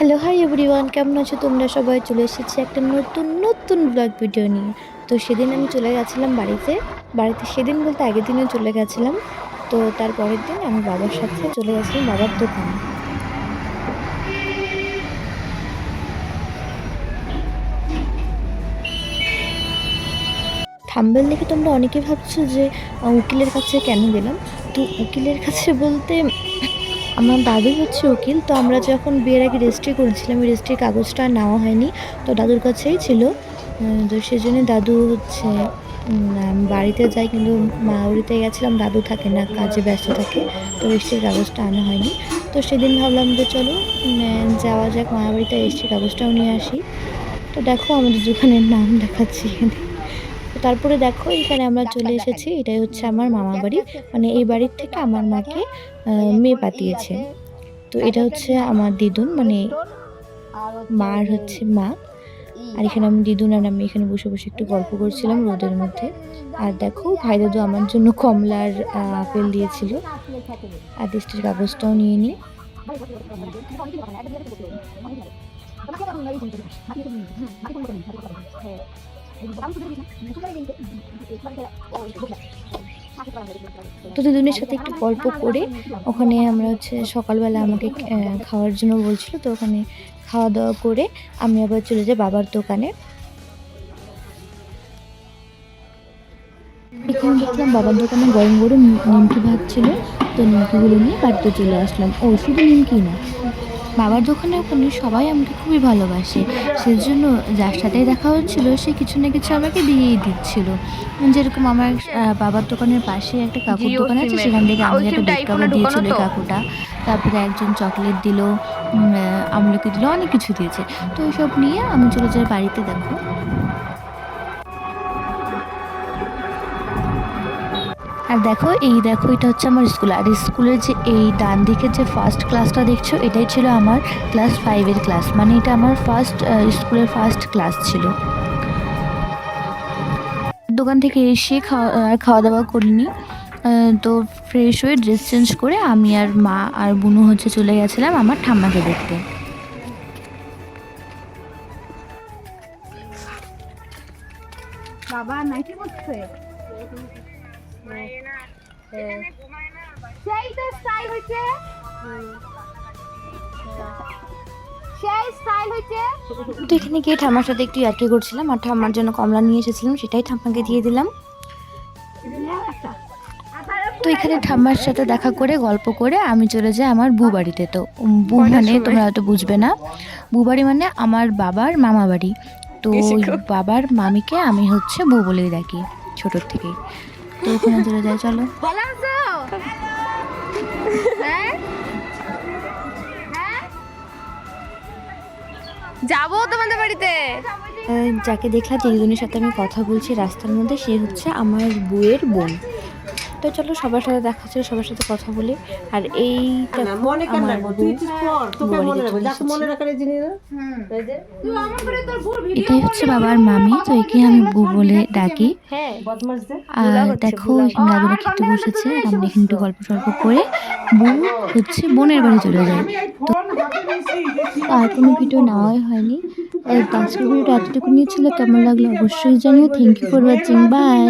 Hello, hi everyone, কেমন আছো তোমরা সবাই? চলে এসেছি একটা নতুন নতুন ব্লগ ভিডিও নিয়ে। তো সেদিন আমি চলে গেছিলাম বাড়িতে সেদিন বলতে আগের দিনে চলে গেছিলাম। তো তার পরের দিন আমি বাবার সাথে চলে গেছিলাম বাবার দোকানে। থাম্বনেল দেখে তোমরা অনেকে ভাবছো যে উকিলের কাছে কেন গেলাম। তো উকিলের কাছে বলতে আমার দাদু হচ্ছে উকিল। তো আমরা যখন বিয়ের আগে রেজিস্ট্রি করেছিলাম, ওই রেজিস্ট্রির কাগজটা আর নেওয়া হয়নি। তো দাদুর কাছেই ছিল। তো সেজন্য দাদু হচ্ছে বাড়িতে যাই, কিন্তু বাড়িতে গেছিলাম, দাদু থাকে না, কাজে ব্যস্ত থাকে। তো রেজিস্ট্রির কাগজটা আনা হয়নি। তো সেদিন ভাবলাম যে চলো যাওয়া যাক মামাবাড়িতে, রেজিস্ট্রির কাগজটাও নিয়ে আসি। তো দেখো আমাদের দোকানের নাম দেখাচ্ছি এখানে। তো তারপরে দেখো এখানে আমরা চলে এসেছি। এটাই হচ্ছে আমার মামা বাড়ি, মানে এই বাড়ির থেকে আমার মাকে মেয়ে পাঠিয়েছে। তো এটা হচ্ছে আমার দিদুন, মানে মার হচ্ছে মা। আর এখানে আমি দিদুন আর আমি এখানে বসে বসে একটু গল্প করছিলাম রোদের মধ্যে। আর দেখো ভাই দাদু আমার জন্য কমলার আপেল দিয়েছিল। আর রেজিস্ট্রির কাগজটাও নিয়ে নিই। তো দুজনের সাথে একটু গল্প করে ওখানে আমরা হচ্ছে সকালবেলা আমাকে খাওয়ার জন্য বলছিল, তো ওখানে খাওয়া দাওয়া করে আমি আবার চলে যাই বাবার দোকানে। এখানে দেখলাম বাবার দোকানে গরম গরম নিমকি ভাত ছিল। তো নিমকিগুলো নিয়ে বাড়িতে চলে আসলাম। ও শুধু নিমকি না, বাবার দোকানে ওখানে সবাই আমাকে খুবই ভালোবাসে। সেজন্য যার সাথেই দেখা হচ্ছিল সে কিছু না কিছু আমাকে দিয়েই দিচ্ছিল। যেরকম আমার বাবার দোকানের পাশে একটা কাকুর দোকান আছে, সেখান থেকে আমাকে একটা বেড কাভার দিয়েছিল এই কাকুটা। তারপরে একজন চকলেট দিল, আমলকি দিল, অনেক কিছু দিয়েছে। তো এইসব নিয়ে আমি চলে যাই বাড়িতে। দেখো আর দেখো এটা হচ্ছে আমার স্কুল। আর স্কুলের যে এই ডান দিকে যে ফার্স্ট ক্লাসটা দেখছো, এটাই ছিল আমার ক্লাস 5-এর ক্লাস, মানে এটা আমার স্কুলের ফার্স্ট ক্লাস ছিল। দোকান থেকে এসে খাওয়া দাওয়া করিনি। তো ফ্রেশ হয়ে ড্রেস চেঞ্জ করে আমি আর মা আর বুনু হচ্ছে চলে গেছিলাম আমার ঠাম্মাকে দেখতে। বাবা নাকি করছে সেই তো স্টাইল হইছে, সেই স্টাইল হইছে। তো এখানে গিয়ে ঠাম্মার সাথে একটু ইয়ার্কি করছিলাম, আর ঠাম্মার জন্য কমলা নিয়ে এসেছিলাম, সেটাই ঠাম্মাকে দিয়ে দিলাম। তো এখানে ঠাম্মার সাথে দেখা করে গল্প করে আমি চলে যাই আমার বউ বাড়িতে। তো বউ মানে তোমরা হয়তো বুঝবে না, বউ বাড়ি মানে আমার বাবার মামা বাড়ি। তো বাবার মামিকে আমি হচ্ছে বউ বলেই ডাকি ছোটোর থেকেই। তো ওখানে চলে যাই, চলো। যাবো তোমাদের বাড়িতে। যাকে দেখলাম দিদির সাথে আমি কথা বলছি রাস্তার মধ্যে, সে হচ্ছে আমার বউয়ের বোন। তো চলো সবার সাথে দেখা হচ্ছে, সবার সাথে কথা বলি। আর এইটা এটাই হচ্ছে বাবার মামি, তো একে আমি বউ বলে ডাকি। আর দেখো এখানে দাদুরা খেতে বসেছে, আমরা এখানে একটু গল্প টল্প করে বউ হচ্ছে বোনের বাড়ি চলে যায়। তো আর কোনো ভিডিও নেওয়াই হয়নি। আজকের ভিডিওটা এতটুকু নিয়ে ছিল। কেমন লাগলো অবশ্যই জানিও। Thank you for watching, by.